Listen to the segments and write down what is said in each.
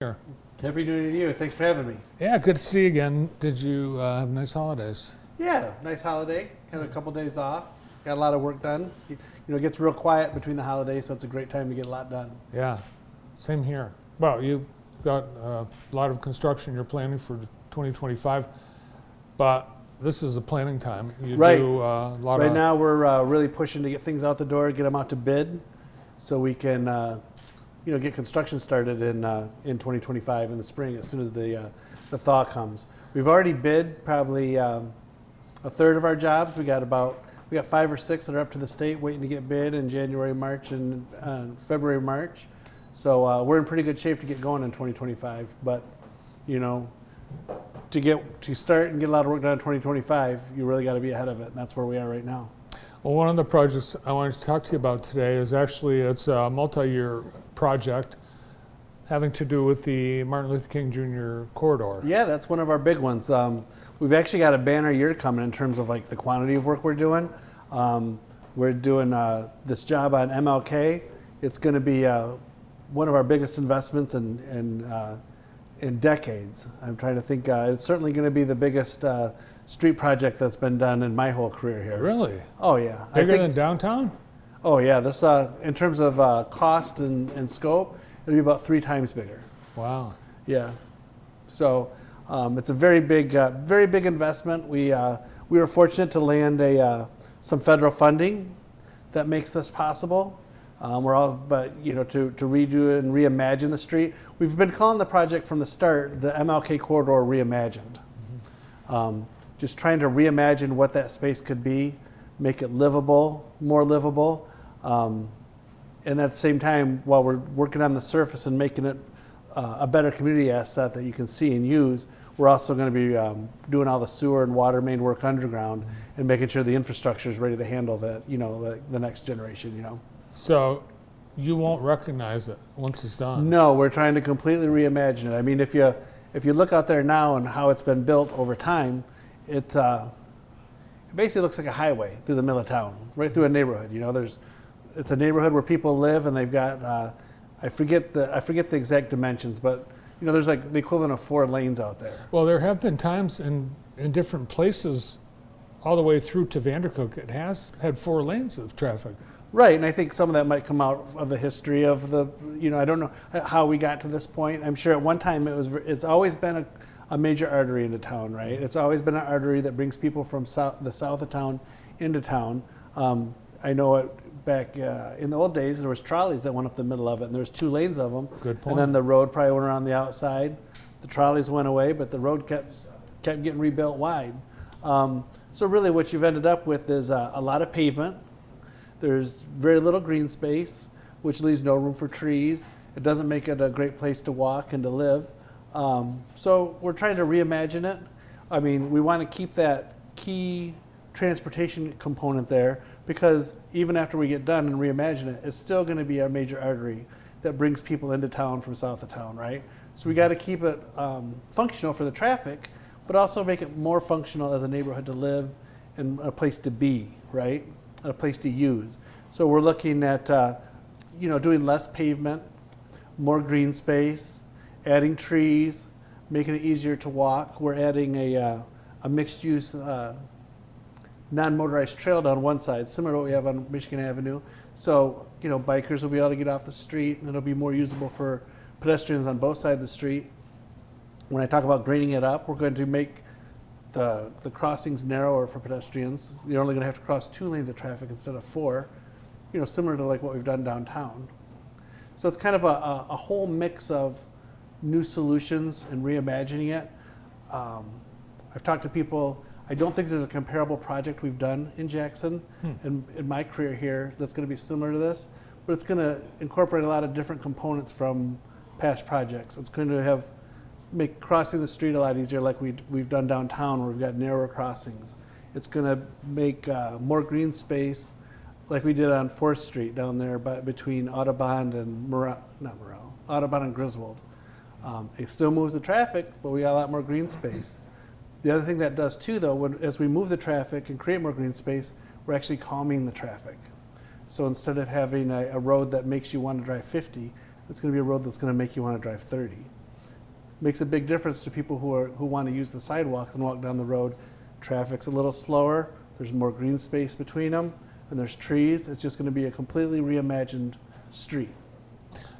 Here. Happy New Year to you. Thanks for having me. Yeah, good to see you again. Did you have nice holidays? Yeah, nice holiday. Had a couple days off. Got a lot of work done. It gets real quiet between the holidays, so it's a great time to get a lot done. Yeah, same here. Well, you got a lot of construction you're planning for 2025, but this is a planning time. You Right. do a lot Right of... now, we're really pushing to get things out the door, get them out to bid, so we can, get construction started in 2025 in the spring as soon as the thaw comes. We've already bid probably a third of our jobs. We got 5 or 6 that are up to the state waiting to get bid in January, March, and February, March. So we're in pretty good shape to get going in 2025. But to start and get a lot of work done in 2025, you really got to be ahead of it, and that's where we are right now. Well, one of the projects I wanted to talk to you about today is it's a multi-year project having to do with the Martin Luther King Jr. corridor. Yeah, that's one of our big ones. We've actually got a banner year coming in terms of like the quantity of work we're doing. We're doing this job on MLK. It's going to be one of our biggest investments in decades. I'm trying to think. It's certainly going to be the biggest street project that's been done in my whole career here. Really? Oh yeah. Bigger than downtown? Oh yeah. This in terms of cost and scope, it'll be about 3 times bigger. Wow. Yeah. So it's a very big investment. We were fortunate to land some federal funding that makes this possible. To redo and reimagine the street. We've been calling the project from the start the MLK Corridor Reimagined. Mm-hmm. Just trying to reimagine what that space could be, make it livable, more livable, and at the same time, while we're working on the surface and making it a better community asset that you can see and use, we're also going to be doing all the sewer and water main work underground and making sure the infrastructure is ready to handle that, the next generation, So you won't recognize it once it's done? No, we're trying to completely reimagine it. I mean, if you look out there now and how it's been built over time, it basically looks like a highway through the middle of town, right through a neighborhood. It's a neighborhood where people live, and they've got I forget the exact dimensions, but there's like the equivalent of 4 lanes out there. Well, there have been times in different places all the way through to Vandercook, it has had 4 lanes of traffic. Right, and I think some of that might come out of the history of the, I don't know how we got to this point. I'm sure at one time it's always been a major artery into town, right? It's always been an artery that brings people from the south of town into town. I know it back in the old days, there was trolleys that went up the middle of it, and there was 2 lanes of them. Good point. And then the road probably went around the outside. The trolleys went away, but the road kept getting rebuilt wide. So really what you've ended up with is a lot of pavement. There's very little green space, which leaves no room for trees. It doesn't make it a great place to walk and to live. So we're trying to reimagine it. I mean, we want to keep that key transportation component there, because even after we get done and reimagine it, it's still going to be our major artery that brings people into town from south of town, right? So we got to keep it functional for the traffic, but also make it more functional as a neighborhood to live and a place to be, right? A place to use. So we're looking at doing less pavement, more green space, adding trees, making it easier to walk. We're adding a mixed use non-motorized trail down one side, similar to what we have on Michigan Avenue. So bikers will be able to get off the street, and it'll be more usable for pedestrians on both sides of the street. When I talk about grading it up, we're going to make the crossings narrower for pedestrians. You're only going to have to cross 2 lanes of traffic instead of 4, similar to like what we've done downtown. So it's kind of a whole mix of new solutions and reimagining it. I've talked to people. I don't think there's a comparable project we've done in Jackson in my career here that's going to be similar to this, but it's going to incorporate a lot of different components from past projects. It's going to make crossing the street a lot easier, like we've done downtown, where we've got narrower crossings. It's going to make more green space, like we did on 4th Street down there between Audubon and Audubon and Griswold. It still moves the traffic, but we got a lot more green space. The other thing that does too, though, as we move the traffic and create more green space, we're actually calming the traffic. So instead of having a road that makes you want to drive 50, it's going to be a road that's going to make you want to drive 30. makes a big difference to people who want to use the sidewalks and walk down the road. Traffic's a little slower. There's more green space between them, and there's trees. It's just going to be a completely reimagined street.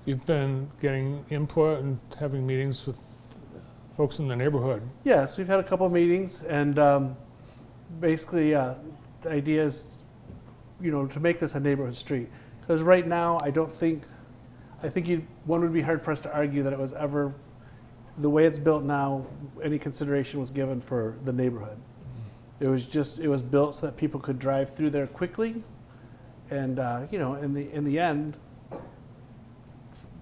You've been getting input and having meetings with folks in the neighborhood. Yes, we've had a couple of meetings, and basically the idea is, to make this a neighborhood street. Because right now, I think one would be hard pressed to argue that it was ever, the way it's built now, any consideration was given for the neighborhood. It was built so that people could drive through there quickly, and in the end,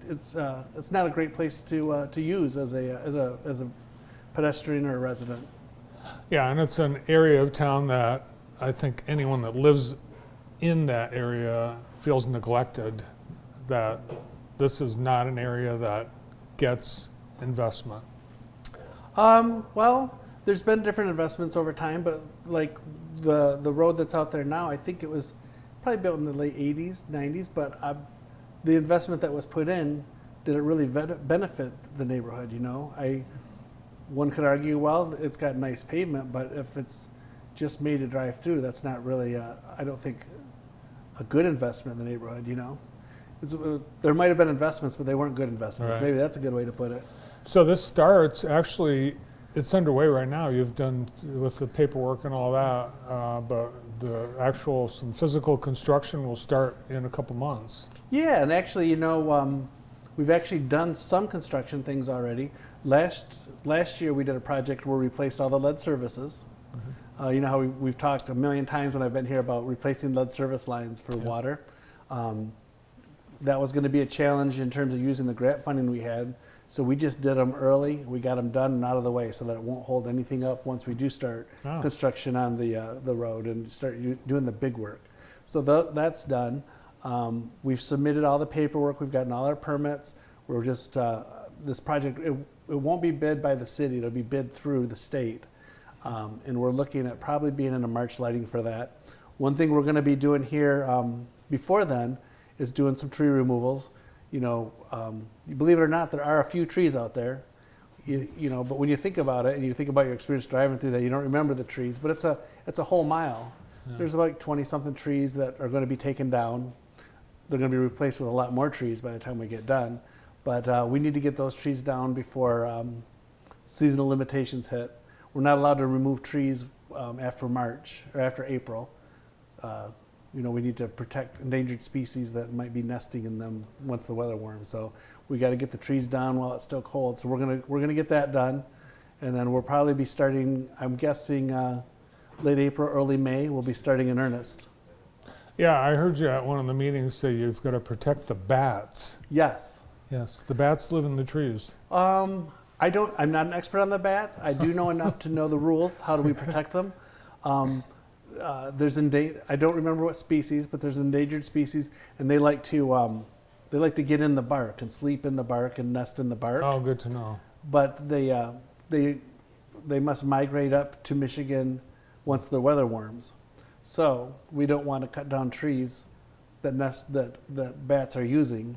it's not a great place to use as a pedestrian or a resident. Yeah, and it's an area of town that I think anyone that lives in that area feels neglected, that this is not an area that gets investment. Well, there's been different investments over time, but like the road that's out there now, I think it was probably built in the late 80s, 90s, but the investment that was put in, did it really benefit the neighborhood, One could argue, well, it's got nice pavement, but if it's just made to drive through, that's not really, I don't think, a good investment in the neighborhood, There might have been investments, but they weren't good investments. Right. Maybe that's a good way to put it. So this starts, actually, it's underway right now. You've done with the paperwork and all that, but the some physical construction will start in a couple months. Yeah, and actually, we've actually done some construction things already. Last year we did a project where we replaced all the lead services. Mm-hmm. You know how we've talked a million times when I've been here about replacing lead service lines for water. That was going to be a challenge in terms of using the grant funding we had. So we just did them early. We got them done and out of the way so that it won't hold anything up once we do start construction on the road and start doing the big work. So that's done. We've submitted all the paperwork. We've gotten all our permits. We're just, this project, it won't be bid by the city. It'll be bid through the state. And we're looking at probably being in a March lighting for that. One thing we're going to be doing here before then is doing some tree removals. Believe it or not, there are a few trees out there, but when you think about it and you think about your experience driving through that, you don't remember the trees, but it's a whole mile. Yeah. There's about 20-something trees that are going to be taken down. They're going to be replaced with a lot more trees by the time we get done. But we need to get those trees down before seasonal limitations hit. We're not allowed to remove trees after March or after April. We need to protect endangered species that might be nesting in them once the weather warms. So we got to get the trees down while it's still cold. So we're gonna get that done, and then we'll probably be starting. I'm guessing late April, early May. We'll be starting in earnest. Yeah, I heard you at one of the meetings say you've got to protect the bats. Yes. Yes, the bats live in the trees. I'm not an expert on the bats. I do know enough to know the rules. How do we protect them? I don't remember what species, but there's endangered species, and they like to get in the bark and sleep in the bark and nest in the bark. Oh, good to know. But they must migrate up to Michigan once the weather warms. So we don't want to cut down trees that bats are using.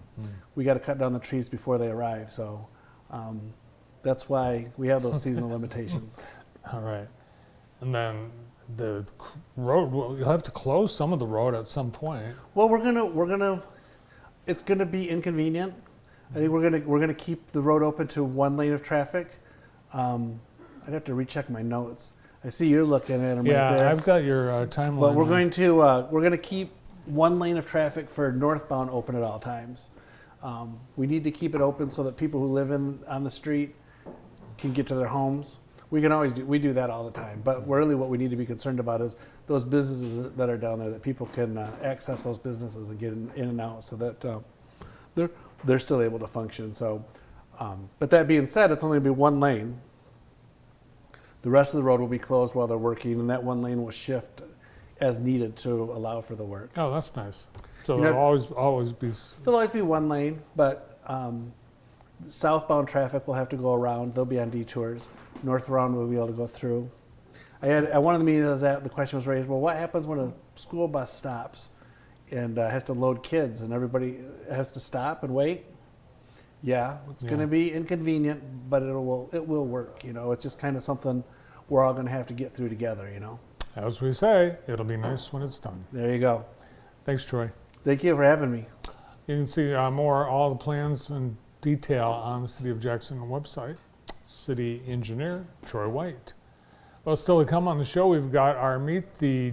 We got to cut down the trees before they arrive. So that's why we have those seasonal limitations. All right, and then the road, you'll have to close some of the road at some point. Well, it's gonna be inconvenient. I think we're gonna keep the road open to one lane of traffic. I'd have to recheck my notes. I see you're looking at them right there. Yeah, I've got your timeline. But we're going to keep one lane of traffic for northbound open at all times. We need to keep it open so that people who live on the street can get to their homes. We do that all the time, but really what we need to be concerned about is those businesses that are down there, that people can access those businesses and get in and out so that they're still able to function. So, but that being said, it's only going to be one lane. The rest of the road will be closed while they're working, and that one lane will shift as needed to allow for the work. Oh, that's nice. So there'll always be... There'll always be one lane, but southbound traffic will have to go around. They'll be on detours. Northbound will be able to go through. At one of the meetings I was at, the question was raised, well, what happens when a school bus stops and has to load kids and everybody has to stop and wait? Yeah, it's going Yeah. to be inconvenient, but it will work. You know, it's just kind of something we're all going to have to get through together. You know. As we say, it'll be nice when it's done. There you go. Thanks, Troy. Thank you for having me. You can see all the plans and detail on the City of Jackson website. City Engineer Troy White. Well, still to come on the show, we've got our Meet the